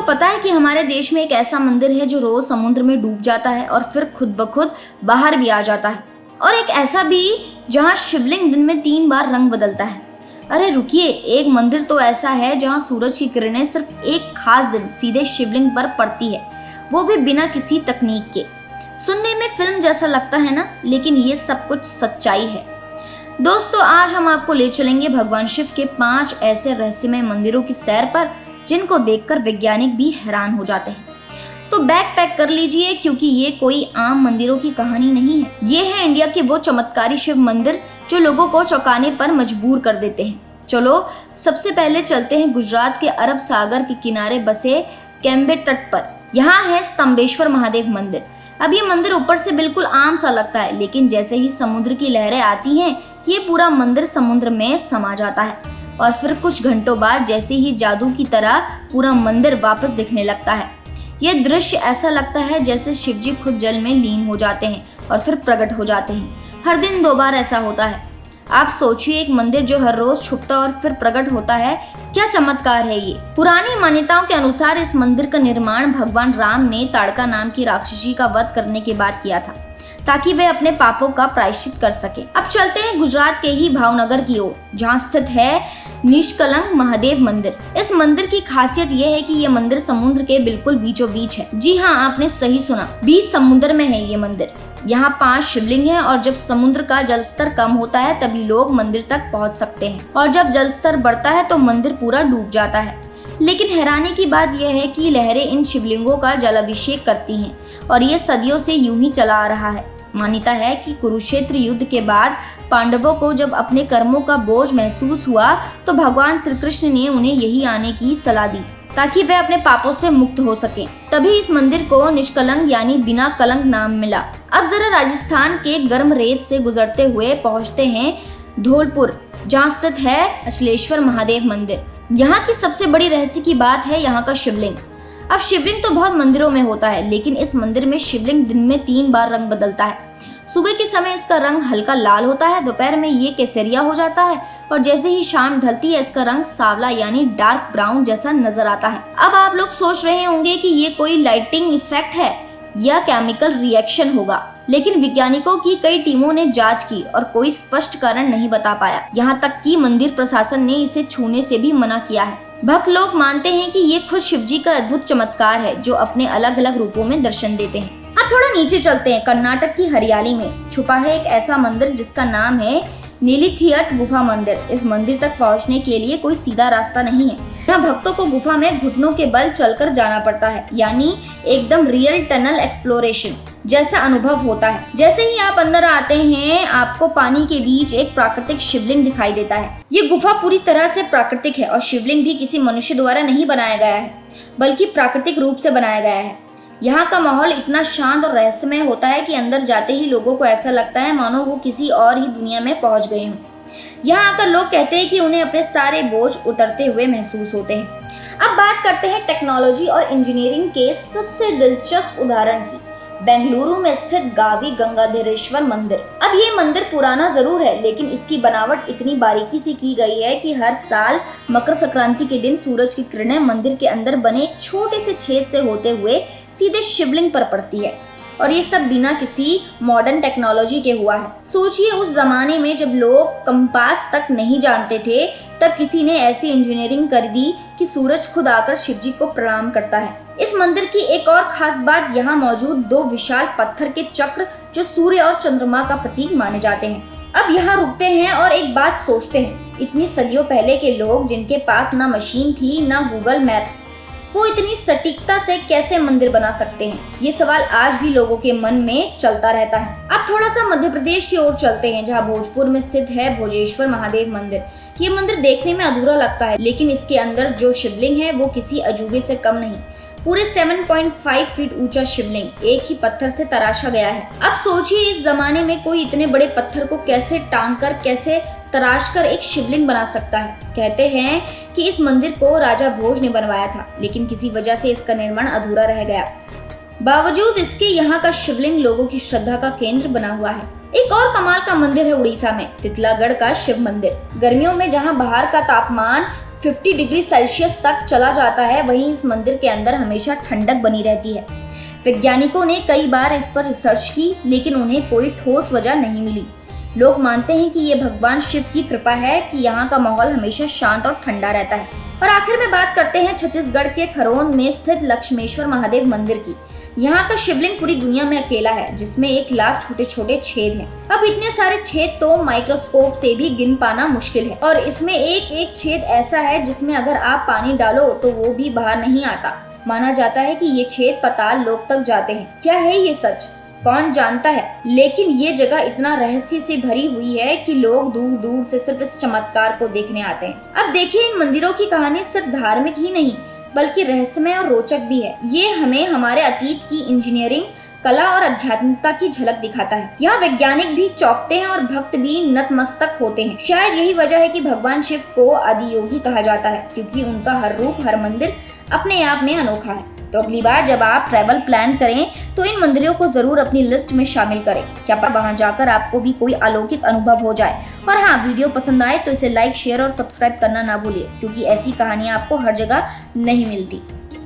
पता है कि हमारे देश में एक ऐसा मंदिर है जो रोज समुद्र में डूब जाता है और फिर खुद ब खुद बाहर भी आ जाता है, और एक ऐसा भी जहाँ शिवलिंग दिन में 3 बार रंग बदलता है। अरे रुकिए, एक मंदिर तो ऐसा है जहाँ सूरज की किरणें सिर्फ एक खास दिन सीधे शिवलिंग पर पड़ती है, वो भी बिना किसी तकनीक के। सुनने में फिल्म जैसा लगता है ना, लेकिन ये सब कुछ सच्चाई है। दोस्तों, आज हम आपको ले चलेंगे भगवान शिव के 5 ऐसे रहस्यमय मंदिरों की सैर पर जिनको देखकर वैज्ञानिक भी हैरान हो जाते हैं। तो बैग पैक कर लीजिए, क्योंकि ये कोई आम मंदिरों की कहानी नहीं है। ये है इंडिया के वो चमत्कारी शिव मंदिर जो लोगों को चौंकाने पर मजबूर कर देते हैं। चलो सबसे पहले चलते हैं गुजरात के अरब सागर के किनारे बसे कैम्बे तट पर। यहाँ है स्तंभेश्वर महादेव मंदिर। अब ये मंदिर ऊपर से बिल्कुल आम सा लगता है, लेकिन जैसे ही समुद्र की लहरें आती हैं, ये पूरा मंदिर समुद्र में समा जाता है और फिर कुछ घंटों बाद जैसे ही जादू की तरह पूरा मंदिर वापस दिखने लगता है। यह दृश्य ऐसा लगता है जैसे शिवजी खुद जल में लीन हो जाते हैं और फिर प्रकट हो जाते हैं। हर दिन 2 बार ऐसा होता है। आप सोचिए, एक मंदिर जो हर रोज छुपता और फिर प्रकट होता है, क्या चमत्कार है ये। पुरानी मान्यताओं के अनुसार इस मंदिर का निर्माण भगवान राम ने ताड़का नाम की राक्षसी का वध करने के बाद किया था, ताकि वे अपने पापों का प्रायश्चित कर सके। अब चलते हैं गुजरात के ही भावनगर की ओर, जहाँ स्थित है निष्कलंक महादेव मंदिर। इस मंदिर की खासियत यह है कि यह मंदिर समुद्र के बिल्कुल बीचों बीच है। जी हाँ, आपने सही सुना, बीच समुद्र में है ये मंदिर। यहाँ 5 शिवलिंग हैं और जब समुद्र का जलस्तर कम होता है तभी लोग मंदिर तक पहुँच सकते हैं, और जब जलस्तर बढ़ता है तो मंदिर पूरा डूब जाता है। लेकिन हैरानी की बात यह है कि लहरें इन शिवलिंगों का जलाभिषेक करती हैं और ये सदियों से यूं ही चला आ रहा है। मान्यता है कि कुरुक्षेत्र युद्ध के बाद पांडवों को जब अपने कर्मों का बोझ महसूस हुआ तो भगवान श्री कृष्ण ने उन्हें यही आने की सलाह दी, ताकि वे अपने पापों से मुक्त हो सकें। तभी इस मंदिर को निष्कलंक यानी बिना कलंक नाम मिला। अब जरा राजस्थान के गर्म रेत से गुजरते हुए पहुंचते हैं धौलपुर, जहाँ स्थित है अचलेश्वर महादेव मंदिर। यहाँ की सबसे बड़ी रहस्य की बात है यहाँ का शिवलिंग। अब शिवलिंग तो बहुत मंदिरों में होता है, लेकिन इस मंदिर में शिवलिंग दिन में 3 बार रंग बदलता है। सुबह के समय इसका रंग हल्का लाल होता है, दोपहर में ये केसरिया हो जाता है और जैसे ही शाम ढलती है इसका रंग सांवला यानी डार्क ब्राउन जैसा नजर आता है। अब आप लोग सोच रहे होंगे कि ये कोई लाइटिंग इफेक्ट है या केमिकल रिएक्शन होगा, लेकिन वैज्ञानिकों की कई टीमों ने जांच की और कोई स्पष्ट कारण नहीं बता पाया। यहाँ तक कि मंदिर प्रशासन ने इसे छूने से भी मना किया है। भक्त लोग मानते हैं कि ये खुद शिवजी का अद्भुत चमत्कार है जो अपने अलग अलग रूपों में दर्शन देते हैं। अब थोड़ा नीचे चलते हैं। कर्नाटक की हरियाली में छुपा है एक ऐसा मंदिर जिसका नाम है नीलिथियट गुफा मंदिर। इस मंदिर तक पहुंचने के लिए कोई सीधा रास्ता नहीं है। यहाँ भक्तों को गुफा में घुटनों के बल चलकर जाना पड़ता है, यानी एकदम रियल टनल एक्सप्लोरेशन जैसा अनुभव होता है। जैसे ही आप अंदर आते हैं, आपको पानी के बीच एक प्राकृतिक शिवलिंग दिखाई देता है। ये गुफा पूरी तरह से प्राकृतिक है और शिवलिंग भी किसी मनुष्य द्वारा नहीं बनाया गया है, बल्कि प्राकृतिक रूप से बनाया गया है। यहाँ का माहौल इतना शांत और रहस्यमय होता है कि अंदर जाते ही लोगों को ऐसा लगता है मानो वो किसी और ही दुनिया में पहुँच गए हों। यहाँ आकर लोग कहते हैं कि उन्हें अपने सारे बोझ उतरते हुए महसूस होते हैं। अब बात करते हैं टेक्नोलॉजी और इंजीनियरिंग के सबसे दिलचस्प उदाहरण की, बेंगलुरु में स्थित गावी गंगाधरेश्वर मंदिर। अब ये मंदिर पुराना जरूर है, लेकिन इसकी बनावट इतनी बारीकी से की गई है कि हर साल मकर संक्रांति के दिन सूरज की किरणें मंदिर के अंदर बने एक छोटे से छेद से होते हुए सीधे शिवलिंग पर पड़ती है, और ये सब बिना किसी मॉडर्न टेक्नोलॉजी के हुआ है। सोचिए, उस जमाने में जब लोग कंपास तक नहीं जानते थे, तब किसी ने ऐसी इंजीनियरिंग कर दी कि सूरज खुद आकर शिवजी को प्रणाम करता है। इस मंदिर की एक और खास बात, यहाँ मौजूद 2 विशाल पत्थर के चक्र जो सूर्य और चंद्रमा का प्रतीक माने जाते हैं। अब यहाँ रुकते हैं और एक बात सोचते हैं, इतनी सदियों पहले के लोग जिनके पास ना मशीन थी ना गूगल मैप्स, वो इतनी सटीकता से कैसे मंदिर बना सकते हैं? ये सवाल आज भी लोगों के मन में चलता रहता है। अब थोड़ा सा मध्य प्रदेश की ओर चलते हैं, जहाँ भोजपुर में स्थित है भोजेश्वर महादेव मंदिर। ये मंदिर देखने में अधूरा लगता है, लेकिन इसके अंदर जो शिवलिंग है वो किसी अजूबे से कम नहीं। पूरे 7.5 फीट ऊंचा शिवलिंग एक ही पत्थर से तराशा गया है। अब सोचिए, इस जमाने में कोई इतने बड़े पत्थर को कैसे टांग कर, कैसे तराश कर एक शिवलिंग बना सकता है। कहते हैं कि इस मंदिर को राजा भोज ने बनवाया था, लेकिन किसी वजह से इसका निर्माण अधूरा रह गया। बावजूद इसके यहाँ का शिवलिंग लोगों की श्रद्धा का केंद्र बना हुआ है। एक और कमाल का मंदिर है उड़ीसा में, तितलागढ़ का शिव मंदिर। गर्मियों में जहाँ बाहर का तापमान 50 डिग्री सेल्सियस तक चला जाता है, वहीं इस मंदिर के अंदर हमेशा ठंडक बनी रहती है। वैज्ञानिकों ने कई बार इस पर रिसर्च की, लेकिन उन्हें कोई ठोस वजह नहीं मिली। लोग मानते हैं कि ये भगवान शिव की कृपा है कि यहाँ का माहौल हमेशा शांत और ठंडा रहता है। और आखिर में बात करते हैं छत्तीसगढ़ के खरौंद में स्थित लक्ष्मेश्वर महादेव मंदिर की। यहाँ का शिवलिंग पूरी दुनिया में अकेला है, जिसमें 1 लाख छोटे छोटे छेद हैं। अब इतने सारे छेद तो माइक्रोस्कोप से भी गिन पाना मुश्किल है, और इसमें एक एक छेद ऐसा है जिसमें अगर आप पानी डालो तो वो भी बाहर नहीं आता। माना जाता है कि ये छेद पाताल लोक तक जाते हैं। क्या है ये सच, कौन जानता है, लेकिन ये जगह इतना रहस्य से भरी हुई है कि लोग दूर दूर से सिर्फ इस चमत्कार को देखने आते हैं। अब देखिए, इन मंदिरों की कहानी सिर्फ धार्मिक ही नहीं बल्कि रहस्यमय और रोचक भी है। ये हमें हमारे अतीत की इंजीनियरिंग, कला और आध्यात्मिकता की झलक दिखाता है। यहाँ वैज्ञानिक भी चौंकते हैं और भक्त भी नतमस्तक होते हैं। शायद यही वजह है कि भगवान शिव को आदियोगी कहा जाता है, क्योंकि उनका हर रूप, हर मंदिर अपने आप में अनोखा है। तो अगली बार जब आप ट्रैवल प्लान करें तो इन मंदिरों को जरूर अपनी लिस्ट में शामिल करें। क्या पता वहां जाकर आपको भी कोई अलौकिक अनुभव हो जाए। और हाँ, वीडियो पसंद आए तो इसे लाइक, शेयर और सब्सक्राइब करना ना भूलिए, क्योंकि ऐसी कहानियां आपको हर जगह नहीं मिलती।